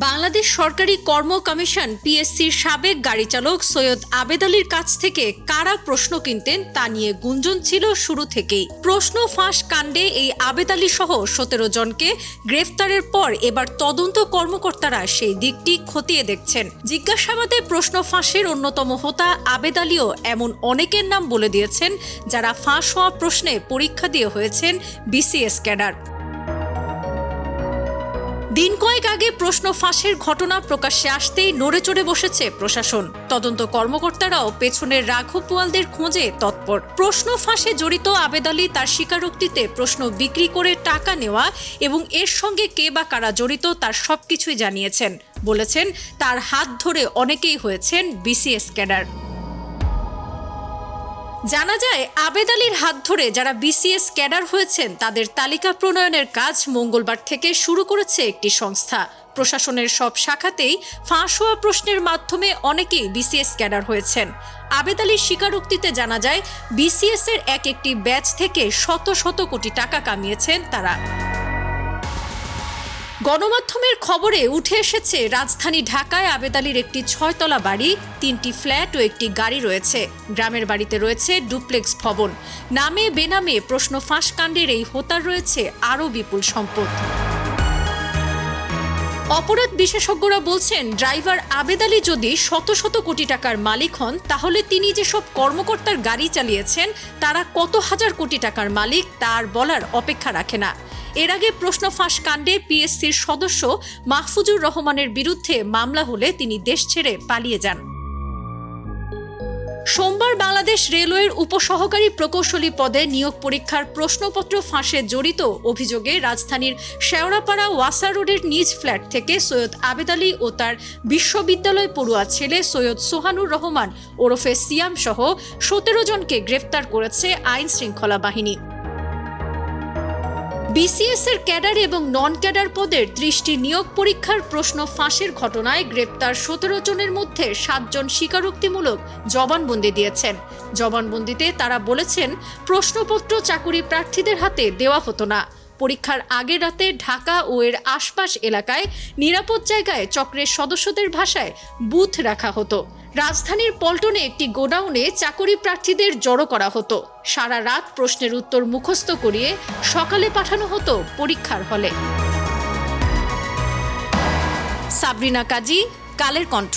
বাংলাদেশ সরকারি কর্ম কমিশন পিএসসির সাবেক গাড়ি চালক সৈয়দ আবেদ আলীর কাছ থেকে কারা প্রশ্ন কিনতেন তা নিয়ে গুঞ্জন ছিল শুরু থেকেই। প্রশ্ন ফাঁস কাণ্ডে এই আবেদ আলী সহ 17 জনকে গ্রেফতারের পর এবার তদন্ত কর্মকর্তারা সেই দিকটি খতিয়ে দেখছেন। জিজ্ঞাসাবাদে প্রশ্ন ফাঁসের অন্যতম হোতা আবেদ আলীও এমন অনেকের নাম বলে দিয়েছেন যারা ফাঁস হওয়া প্রশ্নে পরীক্ষা দিয়ে হয়েছেন বিসিএস ক্যাডার। দিন কয়েক আগে প্রশ্ন ফাঁসের ঘটনা প্রকাশ্যে আসতেই নড়েচড়ে বসেছে প্রশাসন। তদন্ত কর্মকর্তারাও পেছনের রাঘব বোয়ালদের খোঁজে তৎপর। প্রশ্ন ফাঁসে জড়িত আবেদ আলী তার স্বীকারোক্তিতে প্রশ্ন বিক্রি করে টাকা নেওয়া এবং এর সঙ্গে কে বা কারা জড়িত তার সবকিছুই জানিয়েছেন। বলেছেন তার হাত ধরে অনেকেই হয়েছেন বিসিএস ক্যাডার। জানা যায় আবেদ আলীর হাত ধরে যারা বিসিএস ক্যাডার হয়েছেন তাদের তালিকা প্রণয়নের কাজ মঙ্গলবার থেকে শুরু করেছে একটি সংস্থা। প্রশাসনের সব শাখাতেই ফাঁস হওয়া প্রশ্নের মাধ্যমে অনেকেই বিসিএস ক্যাডার হয়েছেন। আবেদ আলীর স্বীকারোক্তিতে জানা যায় বিসিএস এর একটি ব্যাচ থেকে শত শত কোটি টাকা কামিয়েছেন তারা। গণমাধ্যমের খবরে উঠে এসেছে রাজধানী ঢাকায় আবেদ আলীর একটি 6 তলা বাড়ি, 3টি ফ্ল্যাট ও একটি গাড়ি রয়েছে। গ্রামের বাড়িতে রয়েছে ডুপ্লেক্স ভবন। নামে বেনামে প্রশ্ন ফাঁস কাণ্ডের এই হোতার রয়েছে আরও বিপুল সম্পদ। অপরাধ বিশেষজ্ঞরা বলছেন ড্রাইভার আবেদ আলী যদি শত শত কোটি টাকার মালিক হন তাহলে তিনি যেসব কর্মকর্তার গাড়ি চালিয়েছেন তারা কত হাজার কোটি টাকার মালিক তার বলার অপেক্ষা রাখে না। এর আগে প্রশ্ন ফাঁস কাণ্ডে পিএসসির সদস্য মাহফুজুর রহমানের বিরুদ্ধে মামলা হলে তিনি দেশ ছেড়ে পালিয়ে যান। সোমবার বাংলাদেশ রেলওয়ের উপসহকারী প্রকৌশলী পদে নিয়োগ পরীক্ষার প্রশ্নপত্র ফাঁসে জড়িত অভিযোগে রাজধানীর শেওড়াপাড়া ওয়াসা রোডের নিজ ফ্ল্যাট থেকে সৈয়দ আবেদ আলী ও তার বিশ্ববিদ্যালয় পড়ুয়া ছেলে সৈয়দ সোহানুর রহমান ওরফে সিয়াম সহ 17 জনকে গ্রেফতার করেছে আইন শৃঙ্খলা বাহিনী। বিসিএস এর ক্যাডার এবং নন ক্যাডার পদের 30টি নিয়োগ পরীক্ষার প্রশ্ন ফাঁসের ঘটনায় গ্রেপ্তার 17 জনের মধ্যে 7 জন স্বীকারোক্তিমূলক জবানবন্দি দিয়েছেন। জবানবন্দিতে তারা বলেছেন প্রশ্নপত্র চাকুরি প্রার্থীদের হাতে দেওয়া হতো না। পরীক্ষার আগের রাতে ঢাকা ও এর আশপাশ এলাকায় নিরাপদ জায়গায় চক্রের সদস্যদের ভাষায় বুথ রাখা হতো। রাজধানীর পল্টনে একটি গোডাউনে চাকরি প্রার্থীদের জড়ো করা হতো। সারা রাত প্রশ্নের উত্তর মুখস্থ করিয়ে সকালে পাঠানো হতো পরীক্ষার হলে। সাবরিনা কাজী, কালের কণ্ঠ।